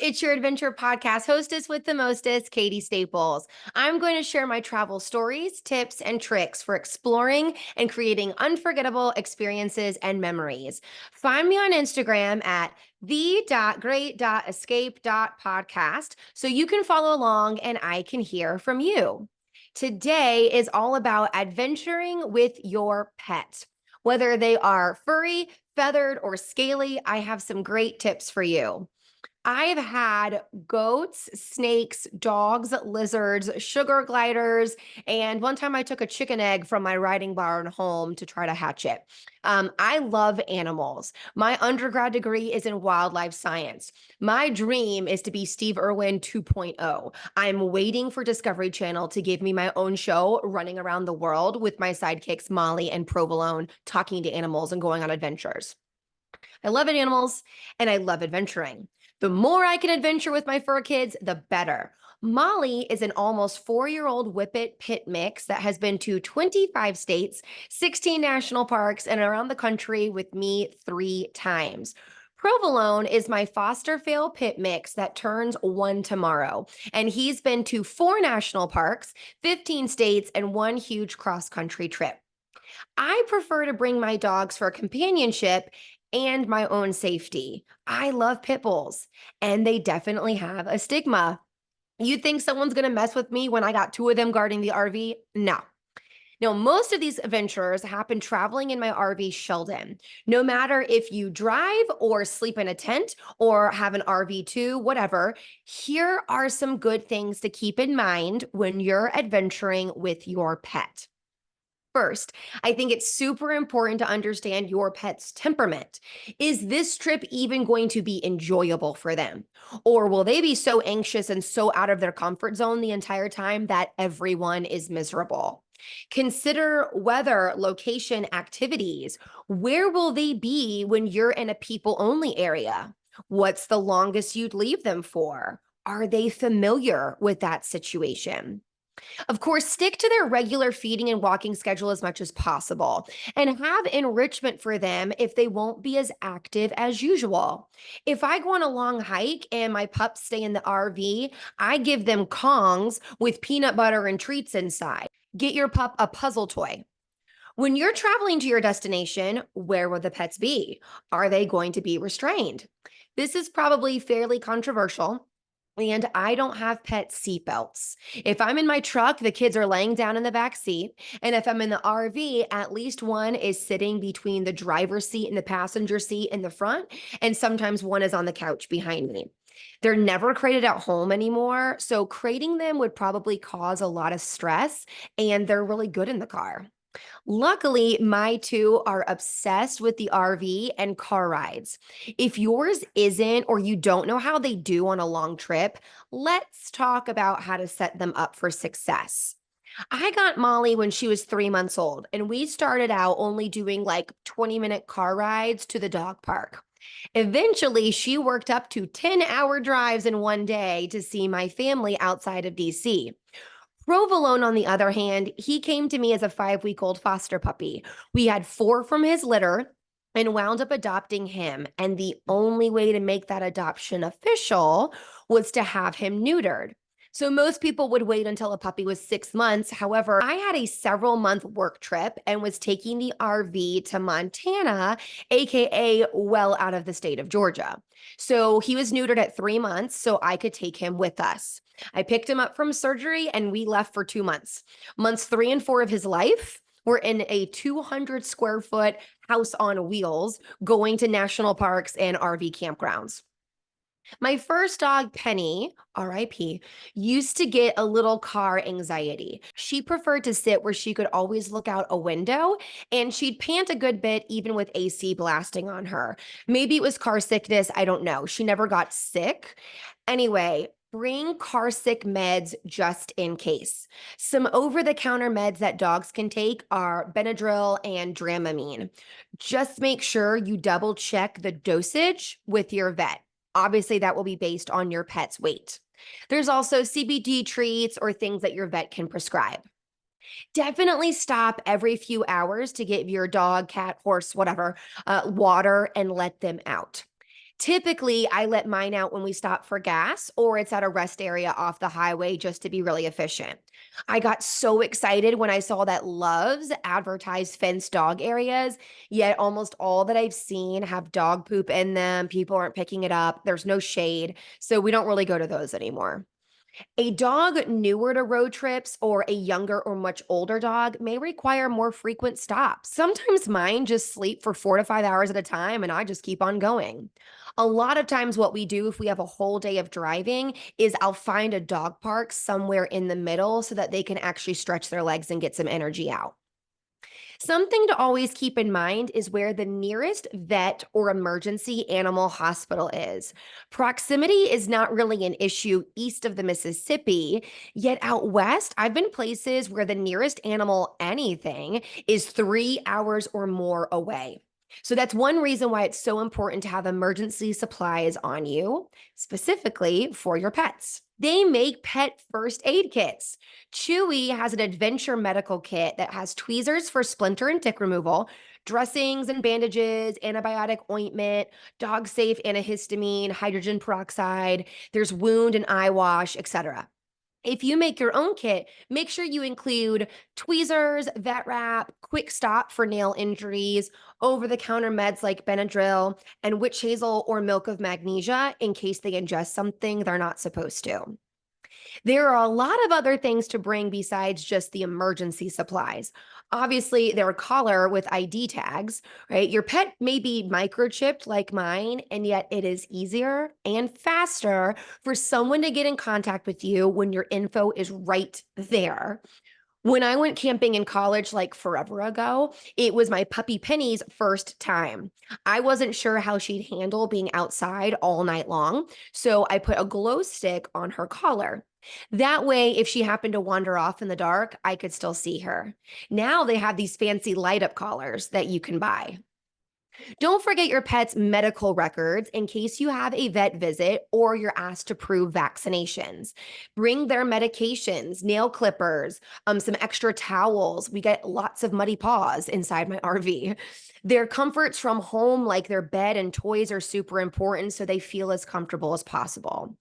It's your adventure podcast hostess with the mostest, Katie Staples. I'm going to share my travel stories, tips, and tricks for exploring and creating unforgettable experiences and memories. Find me on Instagram at the.great.escape.podcast so you can follow along and I can hear from you. Today is all about adventuring with your pet. Whether they are furry, feathered, or scaly, I have some great tips for you. I've had goats, snakes, dogs, lizards, sugar gliders, and one time I took a chicken egg from my riding barn home to try to hatch it. I love animals. My undergrad degree is in wildlife science. My dream is to be Steve Irwin 2.0. I'm waiting for Discovery Channel to give me my own show running around the world with my sidekicks Molly and Provolone talking to animals and going on adventures. I love animals and I love adventuring. The more I can adventure with my fur kids, the better. Molly is an almost 4-year-old Whippet Pit mix that has been to 25 states, 16 national parks, and around the country with me 3 times. Provolone is my foster fail pit mix that turns 1 tomorrow, and he's been to 4 national parks, 15 states, and 1 huge cross country trip. I prefer to bring my dogs for companionship and my own safety. I love pit bulls, and they definitely have a stigma. You think someone's going to mess with me when I got 2 of them guarding the RV? No. Now, most of these adventures happen traveling in my RV Sheldon. No matter if you drive or sleep in a tent or have an RV too, whatever, here are some good things to keep in mind when you're adventuring with your pet. First, I think it's super important to understand your pet's temperament. Is this trip even going to be enjoyable for them? Or will they be so anxious and so out of their comfort zone the entire time that everyone is miserable? Consider weather, location, activities. Where will they be when you're in a people only area? What's the longest you'd leave them for? Are they familiar with that situation? Of course, stick to their regular feeding and walking schedule as much as possible and have enrichment for them if they won't be as active as usual. If I go on a long hike and my pups stay in the RV, I give them Kongs with peanut butter and treats inside. Get your pup a puzzle toy. When you're traveling to your destination, where will the pets be? Are they going to be restrained? This is probably fairly controversial, and I don't have pet seatbelts. If I'm in my truck, the kids are laying down in the back seat. And if I'm in the RV, at least one is sitting between the driver's seat and the passenger seat in the front. And sometimes one is on the couch behind me. They're never crated at home anymore. So crating them would probably cause a lot of stress, and they're really good in the car. Luckily, my 2 are obsessed with the RV and car rides. If yours isn't, or you don't know how they do on a long trip, let's talk about how to set them up for success. I got Molly when she was 3 months old, and we started out only doing like 20-minute car rides to the dog park. Eventually, she worked up to 10-hour drives in one day to see my family outside of DC. Provolone, on the other hand, he came to me as a 5-week-old foster puppy. We had 4 from his litter and wound up adopting him. And the only way to make that adoption official was to have him neutered. So most people would wait until a puppy was 6 months. However, I had a several-month work trip and was taking the RV to Montana, aka well out of the state of Georgia. So he was neutered at 3 months, so I could take him with us. I picked him up from surgery and we left for 2 months. Months 3 and 4 of his life were in a 200 square foot house on wheels, going to national parks and RV campgrounds. My first dog, Penny, RIP, used to get a little car anxiety. She preferred to sit where she could always look out a window, and she'd pant a good bit even with AC blasting on her. Maybe it was car sickness, I don't know. She never got sick. Anyway, bring car sick meds just in case. Some over-the-counter meds that dogs can take are Benadryl and Dramamine. Just make sure you double check the dosage with your vet. Obviously, that will be based on your pet's weight. There's also CBD treats or things that your vet can prescribe. Definitely stop every few hours to give your dog, cat, horse, whatever, water and let them out. Typically, I let mine out when we stop for gas or it's at a rest area off the highway just to be really efficient. I got so excited when I saw that Love's advertised fenced dog areas, yet almost all that I've seen have dog poop in them. People aren't picking it up. There's no shade. So we don't really go to those anymore. A dog newer to road trips or a younger or much older dog may require more frequent stops. Sometimes mine just sleep for 4 to 5 hours at a time and I just keep on going. A lot of times, what we do if we have a whole day of driving is I'll find a dog park somewhere in the middle so that they can actually stretch their legs and get some energy out. Something to always keep in mind is where the nearest vet or emergency animal hospital is. Proximity is not really an issue east of the Mississippi, yet out west, I've been places where the nearest animal anything is 3 hours or more away. So that's one reason why it's so important to have emergency supplies on you, specifically for your pets. They make pet first aid kits. Chewy has an adventure medical kit that has tweezers for splinter and tick removal, dressings and bandages, antibiotic ointment, dog safe antihistamine, hydrogen peroxide, there's wound and eye wash, etc. If you make your own kit, make sure you include tweezers, vet wrap, quick stop for nail injuries, over the counter meds like Benadryl, and witch hazel or milk of magnesia in case they ingest something they're not supposed to. There are a lot of other things to bring besides just the emergency supplies. Obviously, their collar with ID tags, right? Your pet may be microchipped like mine, and yet it is easier and faster for someone to get in contact with you when your info is right there. When I went camping in college, like forever ago, it was my puppy Penny's first time. I wasn't sure how she'd handle being outside all night long, so I put a glow stick on her collar. That way, if she happened to wander off in the dark, I could still see her. Now they have these fancy light up collars that you can buy. Don't forget your pet's medical records in case you have a vet visit or you're asked to prove vaccinations. Bring their medications, nail clippers, some extra towels. We get lots of muddy paws inside my RV. Their comforts from home, like their bed and toys, are super important so they feel as comfortable as possible.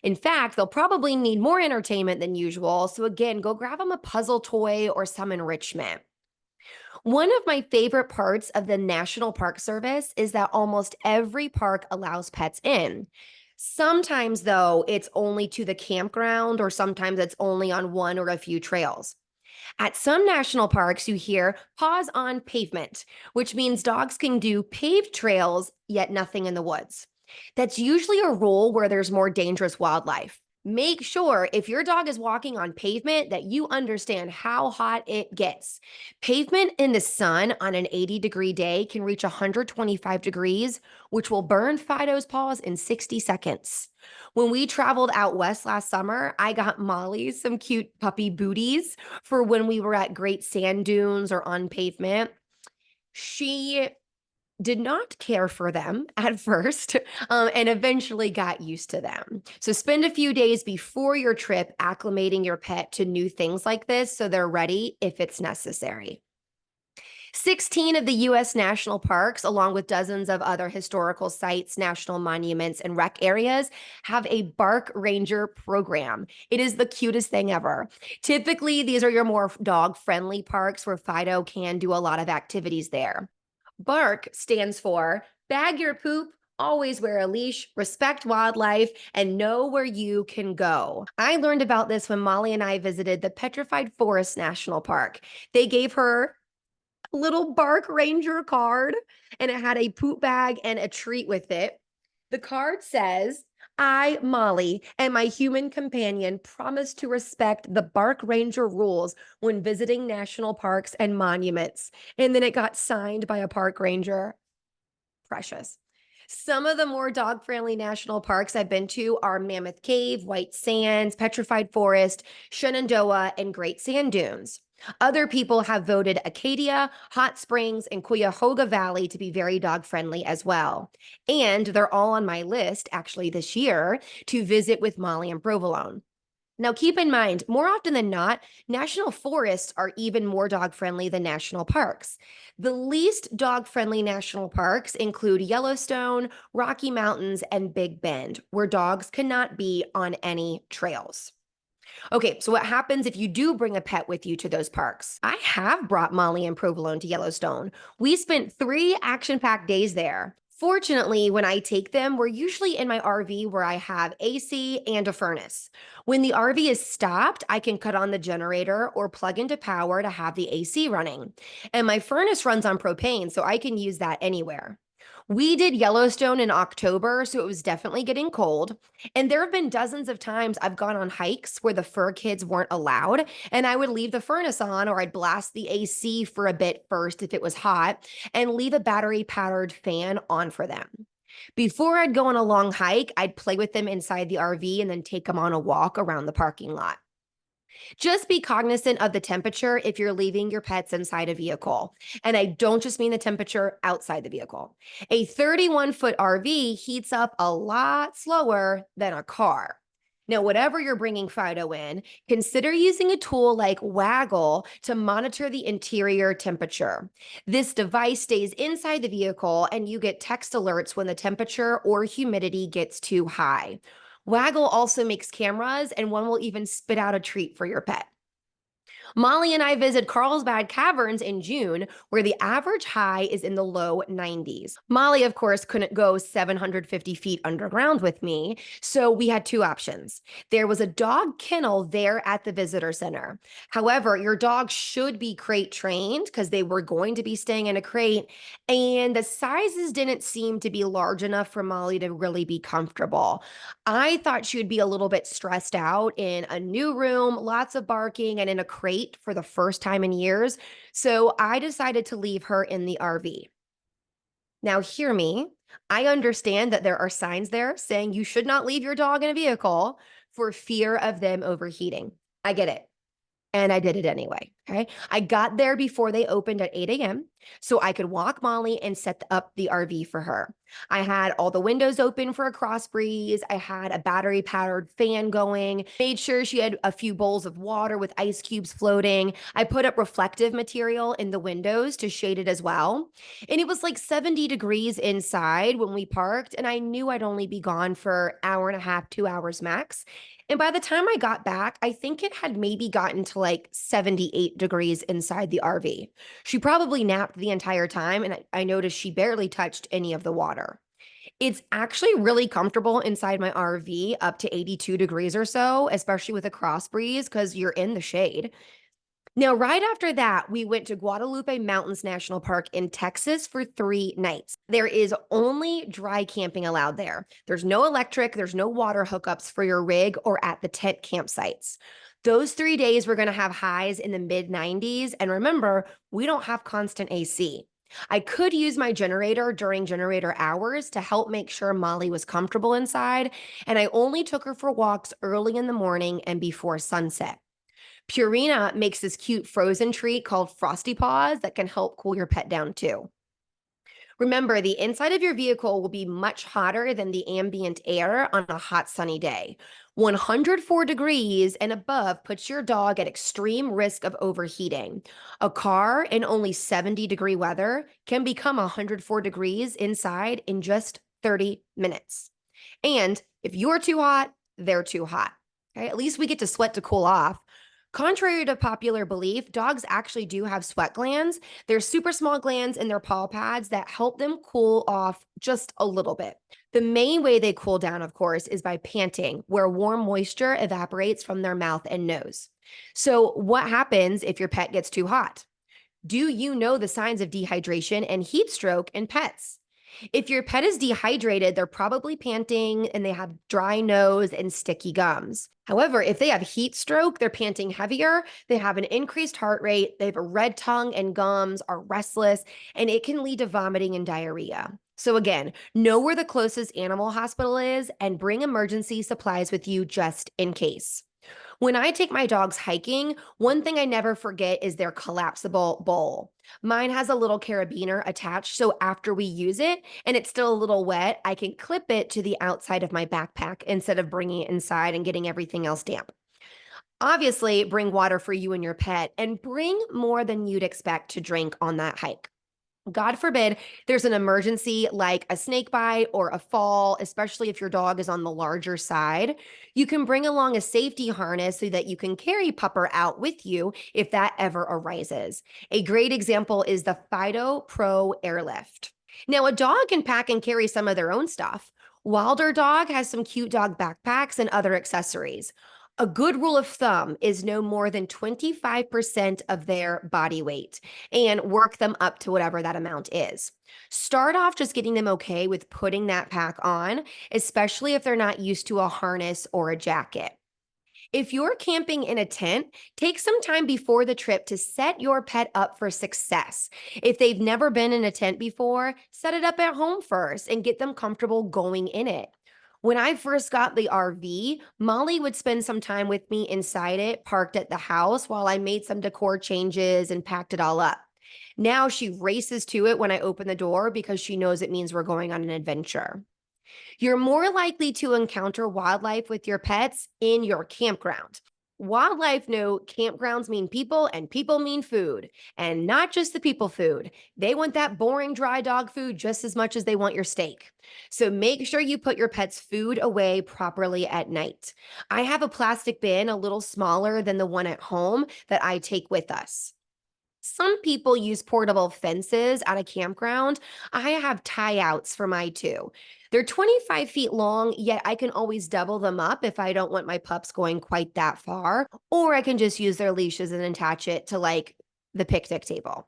In fact, they'll probably need more entertainment than usual. So, again, go grab them a puzzle toy or some enrichment. One of my favorite parts of the National Park Service is that almost every park allows pets in. Sometimes, though, it's only to the campground, or sometimes it's only on one or a few trails. At some national parks, you hear paws on pavement, which means dogs can do paved trails, yet nothing in the woods. That's usually a rule where there's more dangerous wildlife. Make sure if your dog is walking on pavement that you understand how hot it gets. Pavement in the sun on an 80-degree day can reach 125 degrees, which will burn Fido's paws in 60 seconds. When we traveled out west last summer, I got Molly some cute puppy booties for when we were at great sand dunes or on pavement. She did not care for them at first, and eventually got used to them. So spend a few days before your trip acclimating your pet to new things like this so they're ready if it's necessary. 16 of the U.S. national parks, along with dozens of other historical sites, national monuments, and rec areas, have a Bark Ranger program. It is the cutest thing ever. Typically, these are your more dog-friendly parks where Fido can do a lot of activities there. BARK stands for Bag Your Poop, Always Wear a Leash, Respect Wildlife, and Know Where You Can Go. I learned about this when Molly and I visited the Petrified Forest National Park. They gave her a little Bark Ranger card, and it had a poop bag and a treat with it. The card says, I, Molly, and my human companion promise to respect the Bark Ranger rules when visiting national parks and monuments. And then it got signed by a park ranger. Precious. Some of the more dog-friendly national parks I've been to are Mammoth Cave, White Sands, Petrified Forest, Shenandoah, and Great Sand Dunes. Other people have voted Acadia, Hot Springs, and Cuyahoga Valley to be very dog-friendly as well. And they're all on my list, actually, this year to visit with Molly and Provolone. Now, keep in mind, more often than not, national forests are even more dog friendly than national parks. The least dog friendly national parks include Yellowstone, Rocky Mountains, and Big Bend, where dogs cannot be on any trails. Okay, so what happens if you do bring a pet with you to those parks? I have brought Molly and Provolone to Yellowstone. We spent 3 action packed days there. Fortunately, when I take them, we're usually in my RV where I have AC and a furnace. When the RV is stopped, I can cut on the generator or plug into power to have the AC running. And my furnace runs on propane, so I can use that anywhere. We did Yellowstone in October, so it was definitely getting cold. And there have been dozens of times I've gone on hikes where the fur kids weren't allowed, and I would leave the furnace on or I'd blast the AC for a bit first if it was hot and leave a battery powered fan on for them. Before I'd go on a long hike, I'd play with them inside the RV and then take them on a walk around the parking lot. Just be cognizant of the temperature if you're leaving your pets inside a vehicle. And I don't just mean the temperature outside the vehicle. A 31-foot RV heats up a lot slower than a car. Now, whatever you're bringing Fido in, consider using a tool like Waggle to monitor the interior temperature. This device stays inside the vehicle and you get text alerts when the temperature or humidity gets too high. Waggle also makes cameras, and one will even spit out a treat for your pet. Molly and I visited Carlsbad Caverns in June, where the average high is in the low 90s. Molly, of course, couldn't go 750 feet underground with me, so we had 2 options. There was a dog kennel there at the visitor center. However, your dog should be crate trained because they were going to be staying in a crate, and the sizes didn't seem to be large enough for Molly to really be comfortable. I thought she would be a little bit stressed out in a new room, lots of barking, and in a crate for the first time in years. So I decided to leave her in the RV. Now, hear me. I understand that there are signs there saying you should not leave your dog in a vehicle for fear of them overheating. I get it. And I did it anyway. Okay. I got there before they opened at 8 a.m. so I could walk Molly and set up the RV for her. I had all the windows open for a cross breeze. I had a battery powered fan going, made sure she had a few bowls of water with ice cubes floating. I put up reflective material in the windows to shade it as well. And it was like 70 degrees inside when we parked. And I knew I'd only be gone for an hour and a half, 2 hours max. And by the time I got back, I think it had maybe gotten to like 78 degrees inside the RV. She probably napped the entire time, and I noticed she barely touched any of the water. It's actually really comfortable inside my RV up to 82 degrees or so, especially with a cross breeze because you're in the shade. Now, right after that, we went to Guadalupe Mountains National Park in Texas for 3 nights. There is only dry camping allowed there. There's no electric, there's no water hookups for your rig or at the tent campsites. Those 3 days, we're going to have highs in the mid 90s. And remember, we don't have constant AC. I could use my generator during generator hours to help make sure Molly was comfortable inside. And I only took her for walks early in the morning and before sunset. Purina makes this cute frozen treat called Frosty Paws that can help cool your pet down too. Remember, the inside of your vehicle will be much hotter than the ambient air on a hot sunny day. 104 degrees and above puts your dog at extreme risk of overheating. A car in only 70-degree weather can become 104 degrees inside in just 30 minutes. And if you're too hot, they're too hot. Okay? At least we get to sweat to cool off. Contrary to popular belief, dogs actually do have sweat glands. They're super small glands in their paw pads that help them cool off just a little bit. The main way they cool down, of course, is by panting, where warm moisture evaporates from their mouth and nose. So, what happens if your pet gets too hot? Do you know the signs of dehydration and heat stroke in pets? If your pet is dehydrated, they're probably panting and they have dry nose and sticky gums. However, if they have heat stroke, they're panting heavier, they have an increased heart rate, they have a red tongue and gums, are restless, and it can lead to vomiting and diarrhea. So again, know where the closest animal hospital is and bring emergency supplies with you just in case. When I take my dogs hiking, one thing I never forget is their collapsible bowl. Mine has a little carabiner attached, so after we use it and it's still a little wet, I can clip it to the outside of my backpack instead of bringing it inside and getting everything else damp. Obviously, bring water for you and your pet and bring more than you'd expect to drink on that hike. God forbid there's an emergency like a snake bite or a fall, especially if your dog is on the larger side. You can bring along a safety harness so that you can carry Pupper out with you if that ever arises. A great example is the Fido Pro Airlift. Now, a dog can pack and carry some of their own stuff. Wilder Dog has some cute dog backpacks and other accessories. A good rule of thumb is no more than 25% of their body weight and work them up to whatever that amount is. Start off just getting them okay with putting that pack on, especially if they're not used to a harness or a jacket. If you're camping in a tent, take some time before the trip to set your pet up for success. If they've never been in a tent before, set it up at home first and get them comfortable going in it. When I first got the RV, Molly would spend some time with me inside it, parked at the house, while I made some decor changes and packed it all up. Now she races to it when I open the door because she knows it means we're going on an adventure. You're more likely to encounter wildlife with your pets in your campground. Wildlife know campgrounds mean people and people mean food, and not just the people food. They want that boring dry dog food just as much as they want your steak. So make sure you put your pet's food away properly at night. I have a plastic bin a little smaller than the one at home that I take with us. Some people use portable fences at a campground. I have tie outs for my two. They're 25 feet long, yet I can always double them up if I don't want my pups going quite that far, or I can just use their leashes and attach it to like the picnic table.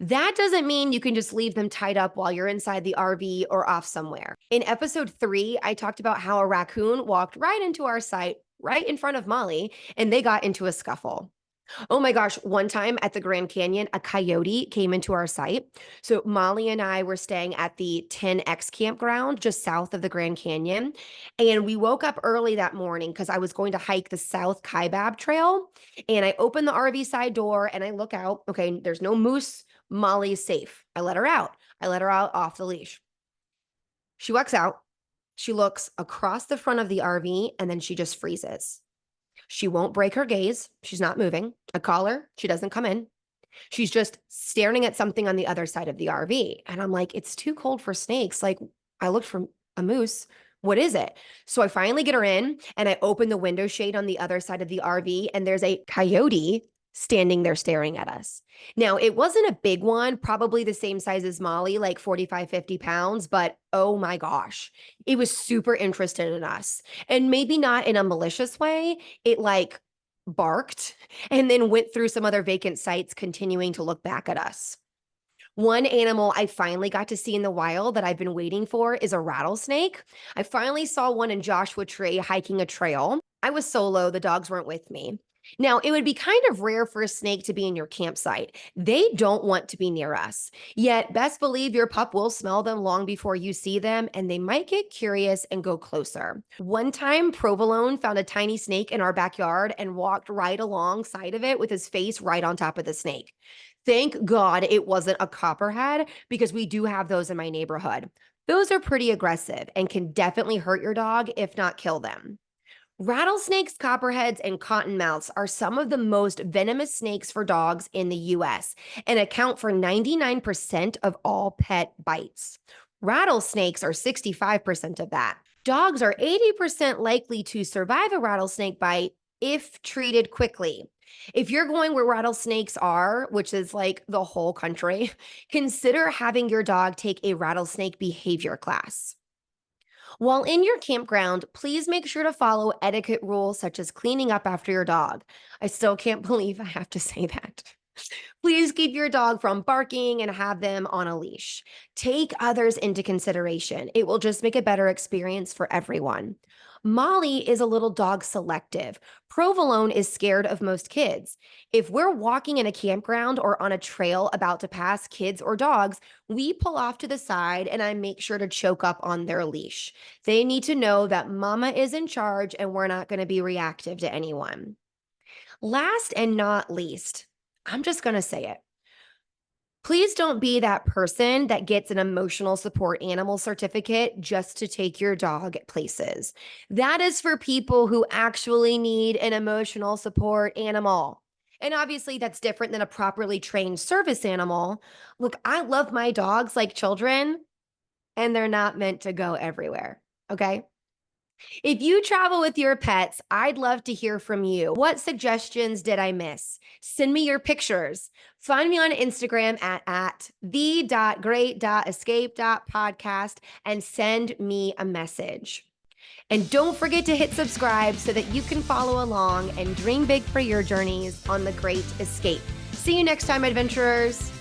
That doesn't mean you can just leave them tied up while you're inside the RV or off somewhere. In episode 3, I talked about how a raccoon walked right into our site, right in front of Molly, and they got into a scuffle. Oh my gosh, one time at the Grand Canyon, a coyote came into our site. So Molly and I were staying at the 10X campground just south of the Grand Canyon. And we woke up early that morning because I was going to hike the South Kaibab Trail. And I opened the RV side door and I look out. Okay, there's no moose. Molly's safe. I let her out. I let her out off the leash. She walks out. She looks across the front of the RV and then she just freezes. She won't break her gaze. She's not moving. I call her. She doesn't come in. She's just staring at something on the other side of the RV. And I'm like, it's too cold for snakes. Like, I looked for a moose. What is it? So I finally get her in and I open the window shade on the other side of the RV, and there's a coyote standing there staring at us. Now, it wasn't a big one, probably the same size as Molly, like 45, 50 pounds, but oh my gosh, it was super interested in us. And maybe not in a malicious way. It like barked and then went through some other vacant sites, continuing to look back at us. One animal I finally got to see in the wild that I've been waiting for is a rattlesnake. I finally saw one in Joshua Tree hiking a trail. I was solo, the dogs weren't with me. Now, it would be kind of rare for a snake to be in your campsite. They don't want to be near us. Yet, best believe your pup will smell them long before you see them, and they might get curious and go closer. One time, Provolone found a tiny snake in our backyard and walked right alongside of it with his face right on top of the snake. Thank God it wasn't a copperhead, because we do have those in my neighborhood. Those are pretty aggressive and can definitely hurt your dog, if not kill them. Rattlesnakes, copperheads, and cottonmouths are some of the most venomous snakes for dogs in the US and account for 99% of all pet bites. Rattlesnakes are 65% of that. Dogs are 80% likely to survive a rattlesnake bite if treated quickly. If you're going where rattlesnakes are, which is like the whole country, consider having your dog take a rattlesnake behavior class. While in your campground, please make sure to follow etiquette rules such as cleaning up after your dog. I still can't believe I have to say that. Please keep your dog from barking and have them on a leash. Take others into consideration. It will just make a better experience for everyone. Molly is a little dog selective. Provolone is scared of most kids. If we're walking in a campground or on a trail about to pass kids or dogs, we pull off to the side and I make sure to choke up on their leash. They need to know that mama is in charge and we're not going to be reactive to anyone. Last and not least, I'm just going to say it. Please don't be that person that gets an emotional support animal certificate just to take your dog places. That is for people who actually need an emotional support animal. And obviously, that's different than a properly trained service animal. Look, I love my dogs like children, and they're not meant to go everywhere. Okay. If you travel with your pets, I'd love to hear from you. What suggestions did I miss? Send me your pictures. Find me on Instagram at the.great.escape.podcast and send me a message. And don't forget to hit subscribe so that you can follow along and dream big for your journeys on the Great Escape. See you next time, adventurers.